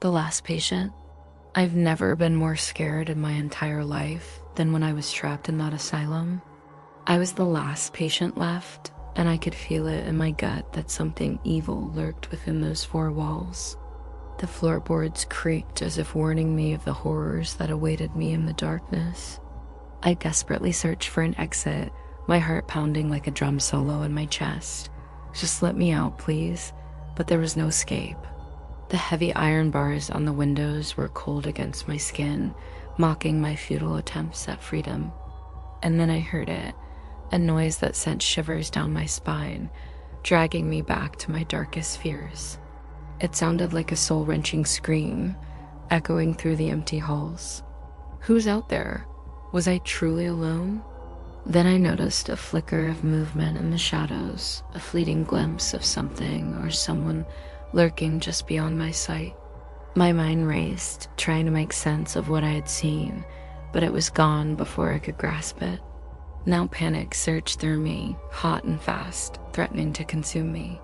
The last patient. I've never been more scared in my entire life than when I was trapped in that asylum. I was the last patient left, and I could feel it in my gut that something evil lurked within those four walls. The floorboards creaked as if warning me of the horrors that awaited me in the darkness. I desperately searched for an exit, my heart pounding like a drum solo in my chest. Just let me out, please. But there was no escape. The heavy iron bars on the windows were cold against my skin, mocking my futile attempts at freedom. And then I heard it, a noise that sent shivers down my spine, dragging me back to my darkest fears. It sounded like a soul-wrenching scream, echoing through the empty halls. Who's out there? Was I truly alone? Then I noticed a flicker of movement in the shadows, a fleeting glimpse of something or someone lurking just beyond my sight. My mind raced, trying to make sense of what I had seen, but it was gone before I could grasp it. Now panic surged through me, hot and fast, threatening to consume me.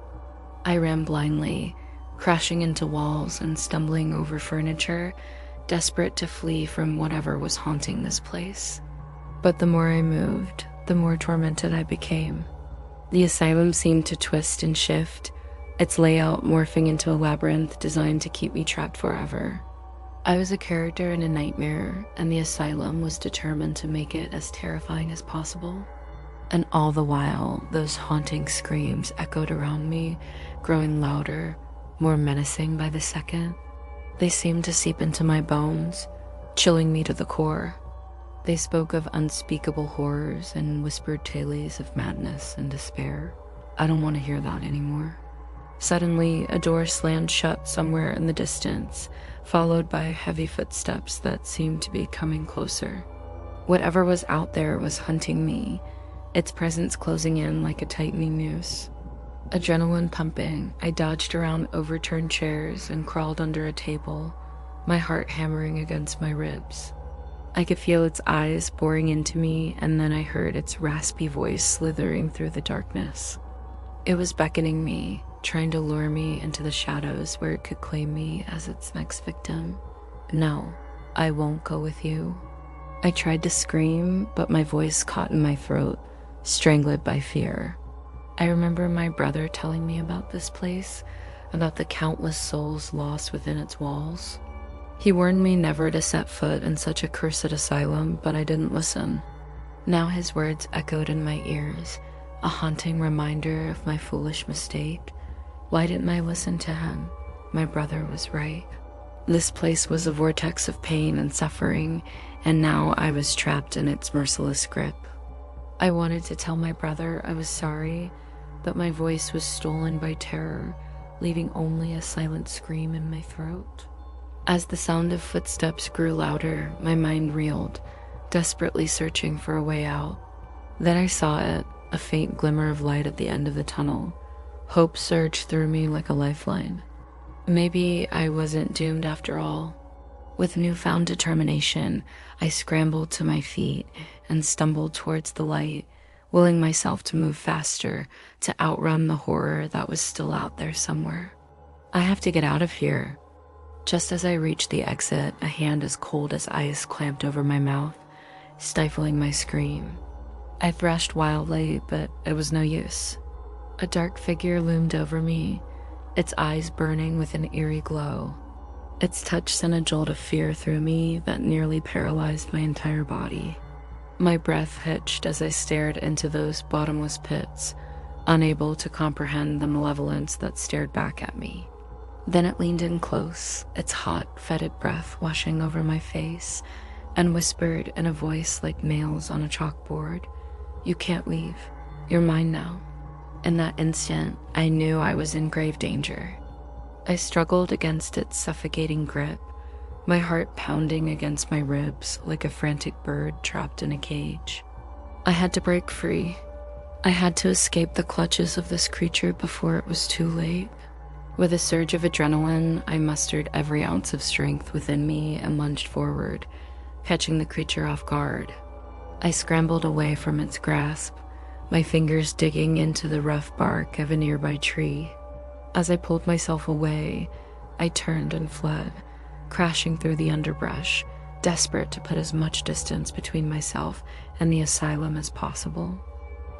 I ran blindly, crashing into walls and stumbling over furniture, desperate to flee from whatever was haunting this place. But the more I moved, the more tormented I became. The asylum seemed to twist and shift, its layout morphing into a labyrinth designed to keep me trapped forever. I was a character in a nightmare, and the asylum was determined to make it as terrifying as possible. And all the while, those haunting screams echoed around me, growing louder, more menacing by the second. They seemed to seep into my bones, chilling me to the core. They spoke of unspeakable horrors and whispered tales of madness and despair. I don't want to hear that anymore. Suddenly, a door slammed shut somewhere in the distance, followed by heavy footsteps that seemed to be coming closer. Whatever was out there was hunting me, its presence closing in like a tightening noose. Adrenaline pumping, I dodged around overturned chairs and crawled under a table, my heart hammering against my ribs. I could feel its eyes boring into me, and then I heard its raspy voice slithering through the darkness. It was beckoning me, trying to lure me into the shadows where it could claim me as its next victim. No, I won't go with you. I tried to scream, but my voice caught in my throat, strangled by fear. I remember my brother telling me about this place, about the countless souls lost within its walls. He warned me never to set foot in such a cursed asylum, but I didn't listen. Now his words echoed in my ears, a haunting reminder of my foolish mistake. Why didn't I listen to him? My brother was right. This place was a vortex of pain and suffering, and now I was trapped in its merciless grip. I wanted to tell my brother I was sorry, but my voice was stolen by terror, leaving only a silent scream in my throat. As the sound of footsteps grew louder, my mind reeled, desperately searching for a way out. Then I saw it, a faint glimmer of light at the end of the tunnel. Hope surged through me like a lifeline. Maybe I wasn't doomed after all. With newfound determination, I scrambled to my feet and stumbled towards the light, willing myself to move faster, to outrun the horror that was still out there somewhere. I have to get out of here. Just as I reached the exit, a hand as cold as ice clamped over my mouth, stifling my scream. I thrashed wildly, but it was no use. A dark figure loomed over me, its eyes burning with an eerie glow. Its touch sent a jolt of fear through me that nearly paralyzed my entire body. My breath hitched as I stared into those bottomless pits, unable to comprehend the malevolence that stared back at me. Then it leaned in close, its hot, fetid breath washing over my face, and whispered in a voice like nails on a chalkboard, "You can't leave. You're mine now." In that instant, I knew I was in grave danger. I struggled against its suffocating grip, my heart pounding against my ribs like a frantic bird trapped in a cage. I had to break free. I had to escape the clutches of this creature before it was too late. With a surge of adrenaline, I mustered every ounce of strength within me and lunged forward, catching the creature off guard. I scrambled away from its grasp, my fingers digging into the rough bark of a nearby tree. As I pulled myself away, I turned and fled, crashing through the underbrush, desperate to put as much distance between myself and the asylum as possible.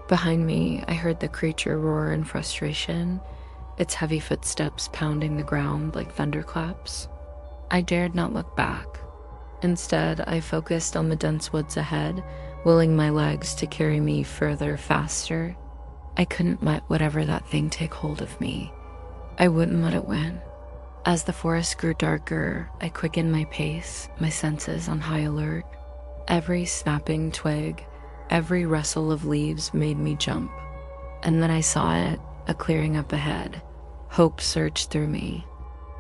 Behind me, I heard the creature roar in frustration, its heavy footsteps pounding the ground like thunderclaps. I dared not look back. Instead, I focused on the dense woods ahead, willing my legs to carry me further, faster. I couldn't let whatever that thing take hold of me. I wouldn't let it win. As the forest grew darker, I quickened my pace, my senses on high alert. Every snapping twig, every rustle of leaves made me jump. And then I saw it, a clearing up ahead. Hope surged through me.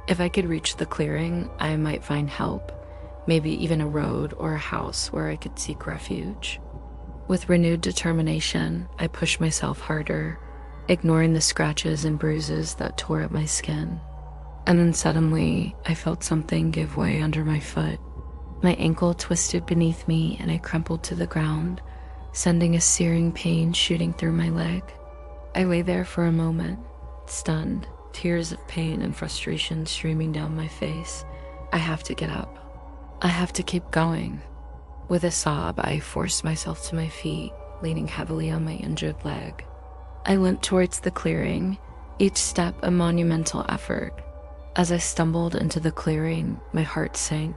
If I could reach the clearing, I might find help, maybe even a road or a house where I could seek refuge. With renewed determination, I pushed myself harder, ignoring the scratches and bruises that tore at my skin. And then suddenly, I felt something give way under my foot. My ankle twisted beneath me and I crumpled to the ground, sending a searing pain shooting through my leg. I lay there for a moment, stunned, tears of pain and frustration streaming down my face. I have to get up. I have to keep going. With a sob, I forced myself to my feet, leaning heavily on my injured leg. I limped towards the clearing, each step a monumental effort. As I stumbled into the clearing, my heart sank.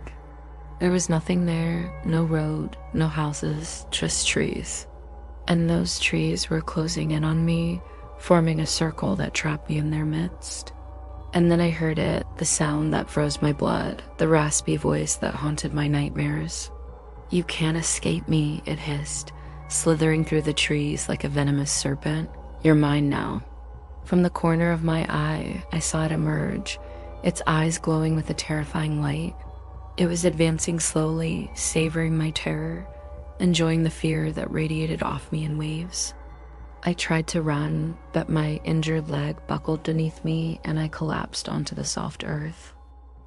There was nothing there, no road, no houses, just trees. And those trees were closing in on me, forming a circle that trapped me in their midst. And then I heard it, the sound that froze my blood, the raspy voice that haunted my nightmares. "You can't escape me," it hissed, slithering through the trees like a venomous serpent. "You're mine now." From the corner of my eye, I saw it emerge, its eyes glowing with a terrifying light. It was advancing slowly, savoring my terror, enjoying the fear that radiated off me in waves. I tried to run, but my injured leg buckled beneath me and I collapsed onto the soft earth.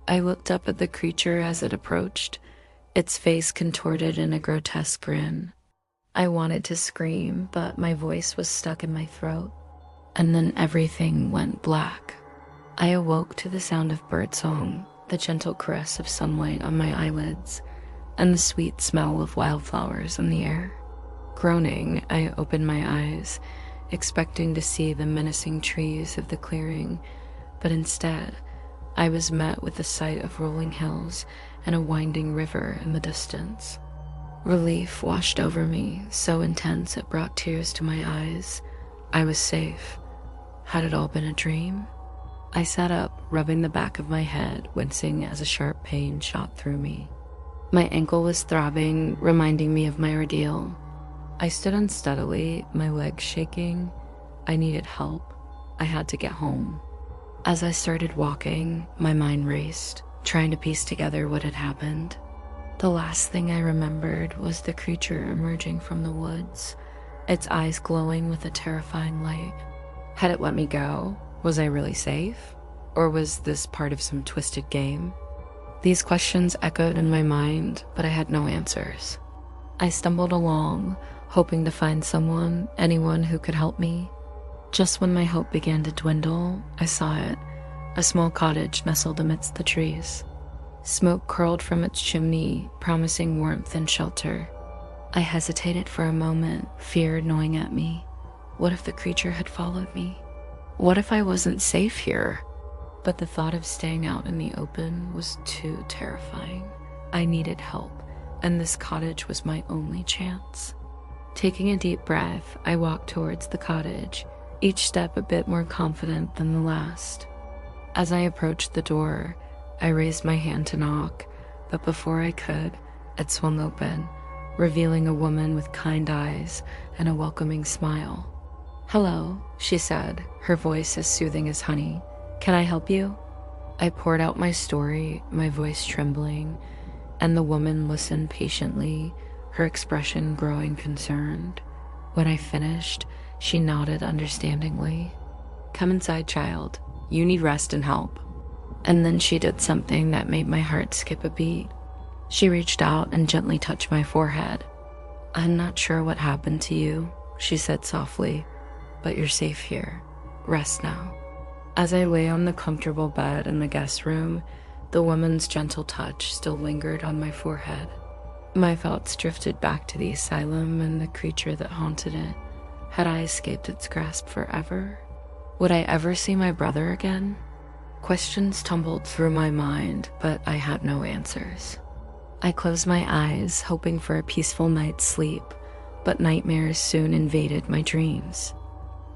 I looked up at the creature as it approached, its face contorted in a grotesque grin. I wanted to scream, but my voice was stuck in my throat. And then everything went black. I awoke to the sound of birdsong, the gentle caress of sunlight on my eyelids, and the sweet smell of wildflowers in the air. Groaning, I opened my eyes, expecting to see the menacing trees of the clearing, but instead, I was met with the sight of rolling hills and a winding river in the distance. Relief washed over me, so intense it brought tears to my eyes. I was safe. Had it all been a dream? I sat up, rubbing the back of my head, wincing as a sharp pain shot through me. My ankle was throbbing, reminding me of my ordeal. I stood unsteadily, my legs shaking. I needed help. I had to get home. As I started walking, my mind raced, trying to piece together what had happened. The last thing I remembered was the creature emerging from the woods, its eyes glowing with a terrifying light. Had it let me go? Was I really safe? Or was this part of some twisted game? These questions echoed in my mind, but I had no answers. I stumbled along, hoping to find someone, anyone who could help me. Just when my hope began to dwindle, I saw it, a small cottage nestled amidst the trees. Smoke curled from its chimney, promising warmth and shelter. I hesitated for a moment, fear gnawing at me. What if the creature had followed me? What if I wasn't safe here? But the thought of staying out in the open was too terrifying. I needed help, and this cottage was my only chance. Taking a deep breath, I walked towards the cottage, each step a bit more confident than the last. As I approached the door, I raised my hand to knock, but before I could, it swung open, revealing a woman with kind eyes and a welcoming smile. "Hello," she said, her voice as soothing as honey. "Can I help you?" I poured out my story, my voice trembling, and the woman listened patiently, her expression growing concerned. When I finished, she nodded understandingly. "Come inside, child. You need rest and help." And then she did something that made my heart skip a beat. She reached out and gently touched my forehead. "I'm not sure what happened to you," she said softly, "but you're safe here. Rest now." As I lay on the comfortable bed in the guest room, the woman's gentle touch still lingered on my forehead. My thoughts drifted back to the asylum and the creature that haunted it. Had I escaped its grasp forever? Would I ever see my brother again? Questions tumbled through my mind, but I had no answers. I closed my eyes, hoping for a peaceful night's sleep, but nightmares soon invaded my dreams.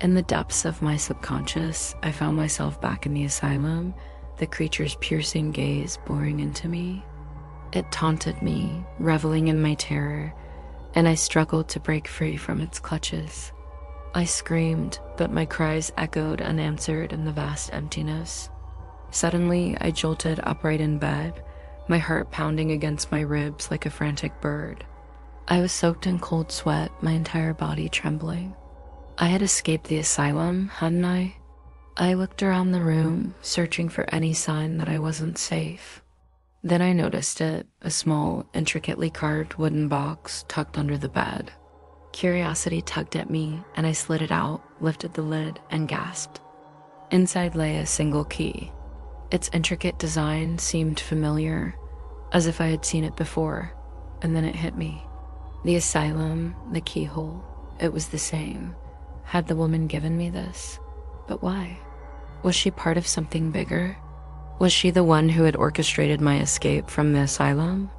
In the depths of my subconscious, I found myself back in the asylum, the creature's piercing gaze boring into me. It taunted me, reveling in my terror, and I struggled to break free from its clutches. I screamed, but my cries echoed unanswered in the vast emptiness. Suddenly, I jolted upright in bed, my heart pounding against my ribs like a frantic bird. I was soaked in cold sweat, my entire body trembling. I had escaped the asylum, hadn't I? I looked around the room, searching for any sign that I wasn't safe. Then I noticed it, a small, intricately carved wooden box tucked under the bed. Curiosity tugged at me, and I slid it out, lifted the lid, and gasped. Inside lay a single key. Its intricate design seemed familiar, as if I had seen it before, and then it hit me. The asylum, the keyhole, it was the same. Had the woman given me this? But why? Was she part of something bigger? Was she the one who had orchestrated my escape from the asylum?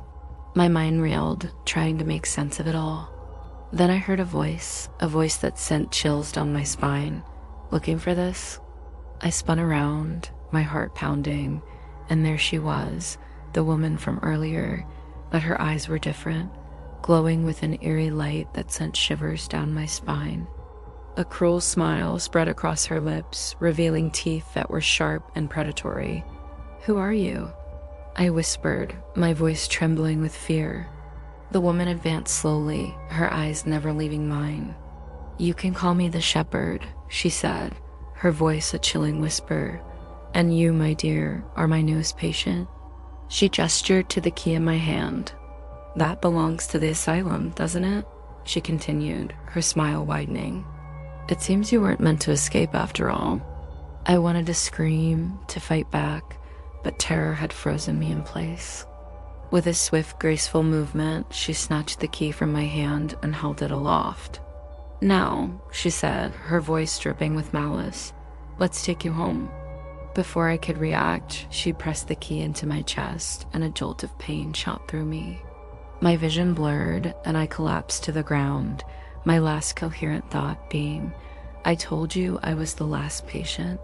My mind reeled, trying to make sense of it all. Then I heard a voice that sent chills down my spine. Looking for this? I spun around, my heart pounding, and there she was, the woman from earlier, but her eyes were different, glowing with an eerie light that sent shivers down my spine. A cruel smile spread across her lips, revealing teeth that were sharp and predatory. "Who are you?" I whispered, my voice trembling with fear. The woman advanced slowly, her eyes never leaving mine. "You can call me the shepherd," she said, her voice a chilling whisper. "And you, my dear, are my newest patient." She gestured to the key in my hand. "That belongs to the asylum, doesn't it?" she continued, her smile widening. "It seems you weren't meant to escape after all." I wanted to scream, to fight back, but terror had frozen me in place. With a swift, graceful movement, she snatched the key from my hand and held it aloft. "Now," she said, her voice dripping with malice, "let's take you home." Before I could react, she pressed the key into my chest, and a jolt of pain shot through me. My vision blurred, and I collapsed to the ground, my last coherent thought being, "I told you I was the last patient."